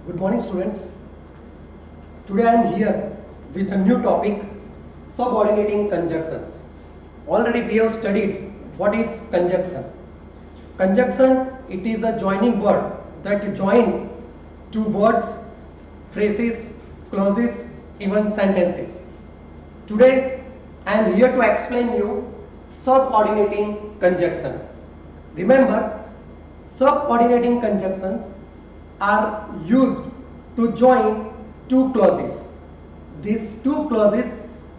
Good morning, students. Today I am here with a new topic, subordinating conjunctions. Already we have studied what is conjunction. Conjunction, it is a joining word that join two words, phrases, clauses, even sentences. Today I am here to explain you subordinating conjunction. Remember, subordinating conjunctions are used to join two clauses. These two clauses,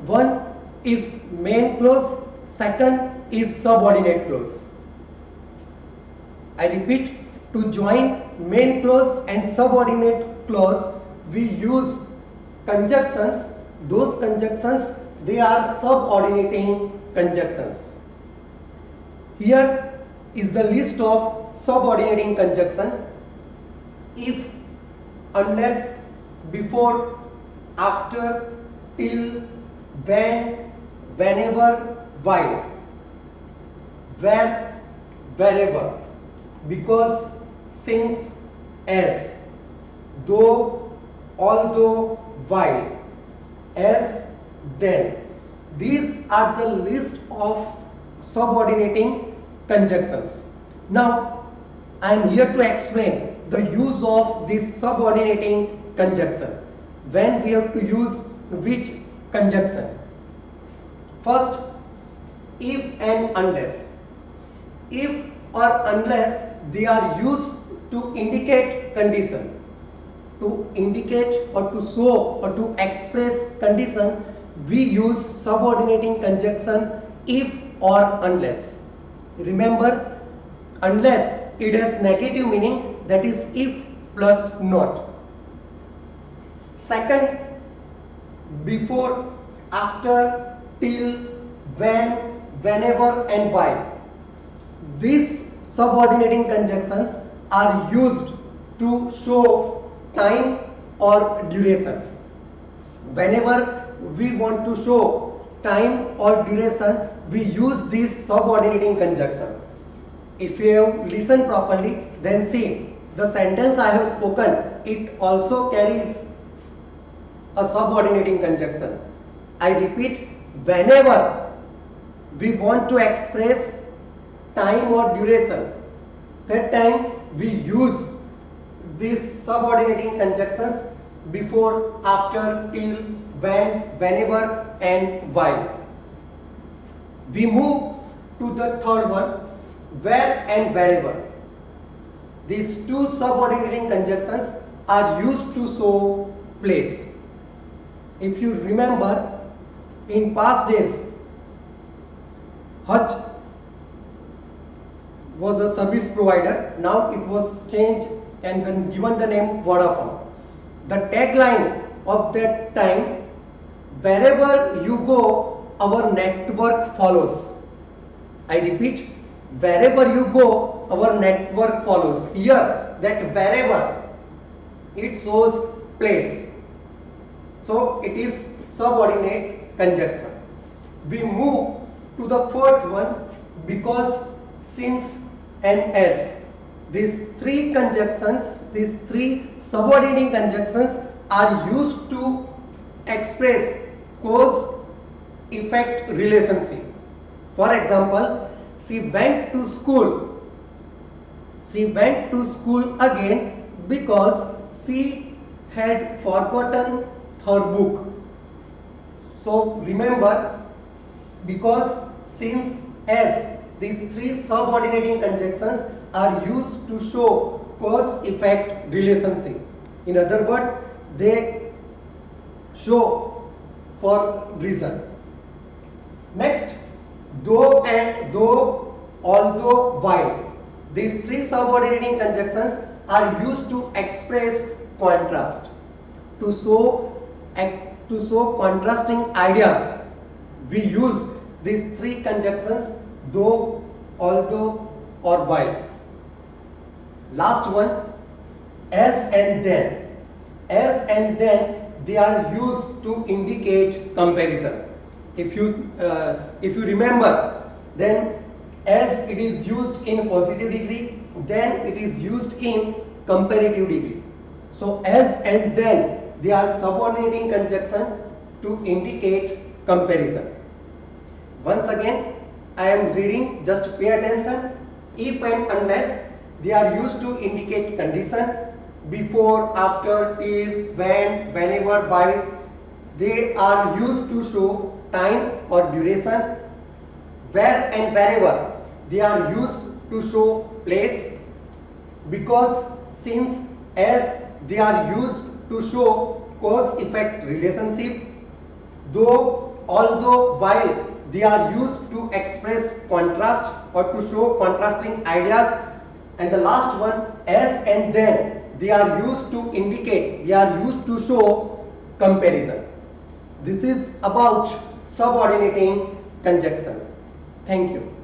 one is main clause, second is subordinate clause. I repeat, to join main clause and subordinate clause, we use conjunctions. Those conjunctions, they are subordinating conjunctions. Here is the list of subordinating conjunction: if, unless, before, after, till, when, whenever, while, where, wherever, because, since, as, though, although, while, as, then. These are the list of subordinating conjunctions. Now I am here to explain the use of this subordinating conjunction. When we have to use which conjunction? First, if and unless. If or unless, they are used to indicate condition. To indicate or to show or to express condition, we use subordinating conjunction if or unless. Remember, unless, it has negative meaning, that is if plus not. Second, before, after, till, when, whenever and while. These subordinating conjunctions are used to show time or duration. Whenever we want to show time or duration, we use this subordinating conjunction. If you have listened properly, then see, the sentence I have spoken, it also carries a subordinating conjunction. I repeat, whenever we want to express time or duration, that time we use these subordinating conjunctions: before, after, till, when, whenever and while. We move to the third one, where and wherever. These two subordinating conjunctions are used to show place. If you remember, in past days, Hutch was a service provider. Now it was changed and then given the name Vodafone. The tagline of that time, wherever you go, our network follows. I repeat, wherever you go, our network follows. Here, that wherever, it shows place. So it is subordinate conjunction. We move to the fourth one, because, since and as. These three conjunctions, these three subordinating conjunctions are used to express cause effect relationship. For example, she went to school. She went to school again because she had forgotten her book. So remember, because, since, as, these three subordinating conjunctions are used to show cause effect relationship. In other words, they show for reason. Next, though and though, although, while. These three subordinating conjunctions are used to express contrast, to show contrasting ideas. We use these three conjunctions: though, although or while. Last one, as and then. As and then, they are used to indicate comparison. If you remember, then as it is used in positive degree, then it is used in comparative degree. So as and then, they are subordinating conjunction to indicate comparison. Once again, I am reading, just pay attention. If and unless, they are used to indicate condition, before, after, till, when, whenever, while. They are used to show time or duration. Where and wherever, they are used to show place. Because, since, as, they are used to show cause-effect relationship. Though, although, while, they are used to express contrast or to show contrasting ideas. And the last one, as and then, they are used to indicate, they are used to show comparison. This is about subordinating conjunction. Thank you.